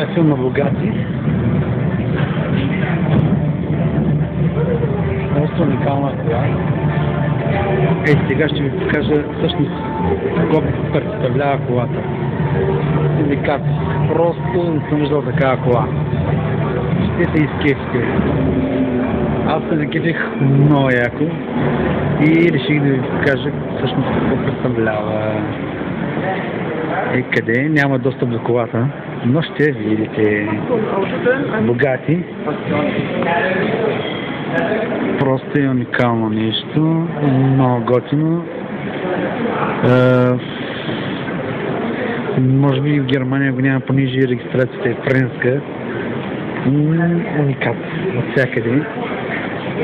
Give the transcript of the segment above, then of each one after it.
Филм на Богати. Просто уникална кола. Сега ще ви покажа всъщност какво представлява колата. Уникат. Просто не съм виждал такава кола. Ще се изкефите. Аз се накефих много яко и реших да ви покажа всъщност какво представлява. Къде няма достъп до колата, но ще видите. Богати. Просто е уникално нещо, много готино. Може би в Германия го няма, понеже регистрацията е френска. Уникат от всякъде.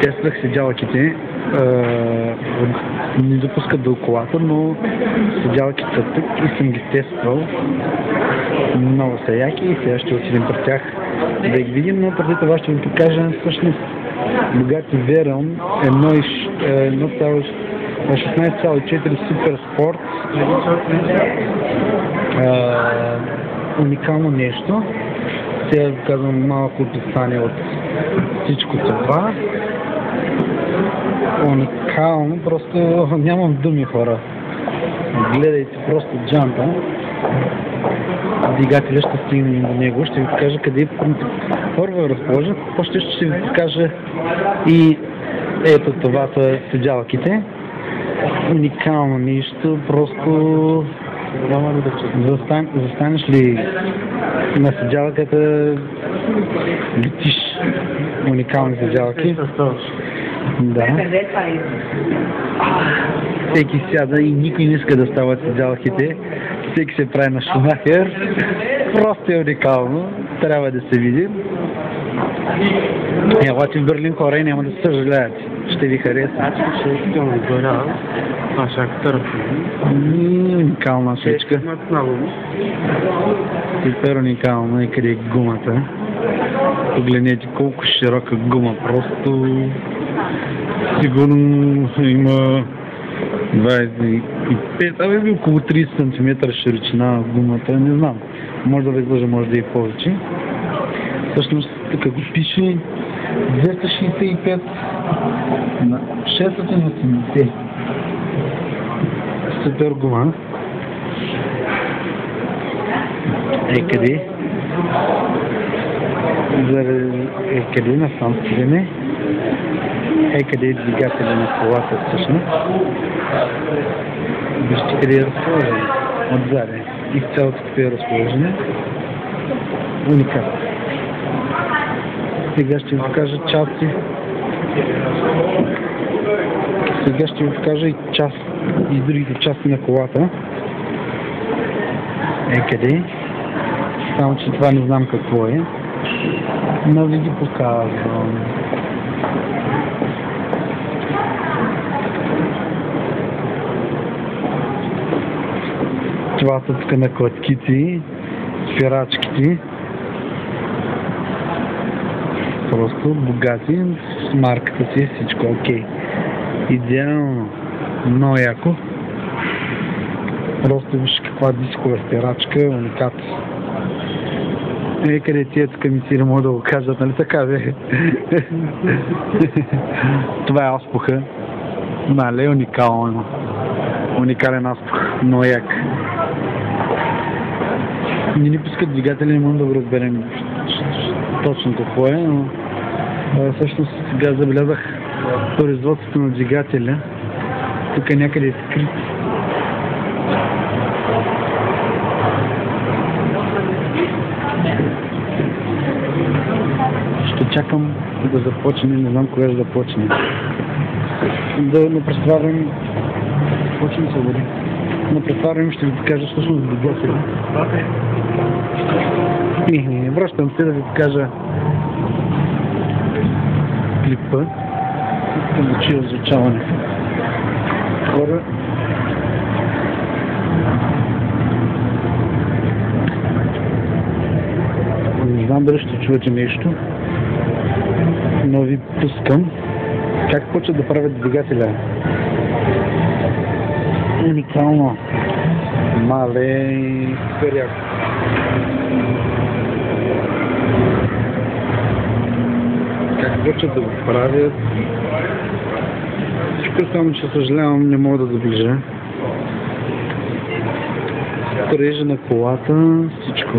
Тествах седалките. Не допускат до колата, но седалките са тук и съм ги тествал. Много са яки и сега ще отидем при тях да ги видим, но преди това ще ви покажа всъщност Bugatti Veyron 16,4 Супер Спорт. Уникално нещо. Сега ви казвам малко описание от всичко това. Уникално, просто нямам думи, хора. Гледайте просто джампа. Двигателя ще стигнем до него. Ще ви покажа къде първо е разположен. После ще ви покажа и ето това са седалките. Уникално нещо, просто застанеш ли на седалката, летиш. Уникални седалки. Да. Всеки сяда и никой не иска да стават седалките. Всеки се прави на Шумахер. Просто е уникално. Трябва да се види. Елате в Берлин, хора, и няма да се съжалявате. Ще ви хареса. Уникална шечка. Супер уникално. И къде е гумата. Погледнете колко широка гума. Просто сигурно има 25, около 30 см широчина гумата. Не знам. Може да излъжа, може да и повече. Всъщност тук го пише 265 на 680. Супер гума. Къде? Къде на сам стреме? Къде е двигателя на колата всъщност? Вижте къде е разположен. Отзаде. И в цялото къде е разположение. Уникатно. Сега ще ви покажа части. Сега ще ви покажа и другите части на колата. Къде? Само че това не знам какво е. Но ви ги показвам. Това са тук накладките, спирачките. Просто Богати с марката си, всичко окей. Идеално, много яко. Просто виж каква дискова спирачка, уникат. Къде тия тук ми си не могат да го кажат, нали така бе? Това е азбука. Нали, уникално. Уникален азбук, много як. Не ни пускат двигатели, не можем да го разберем точно какво е, но всъщност сега забелязах производството на двигателя. Тук някъде е скрит. Ще чакам да започне, не знам кога ще започне. Но през това време почне се води. Но през това време ще ви покажа всъщност двигателя. Не, връщам се да ви покажа клипа. Искам да чуя звучаване. Хора, не знам дали ще чувате нещо, но ви пускам как почват да правят двигателя. Уникално. Мале, супер яко. как обичат да го правят. Тук само, че съжалявам, не мога да доближа. Строежа на колата, всичко.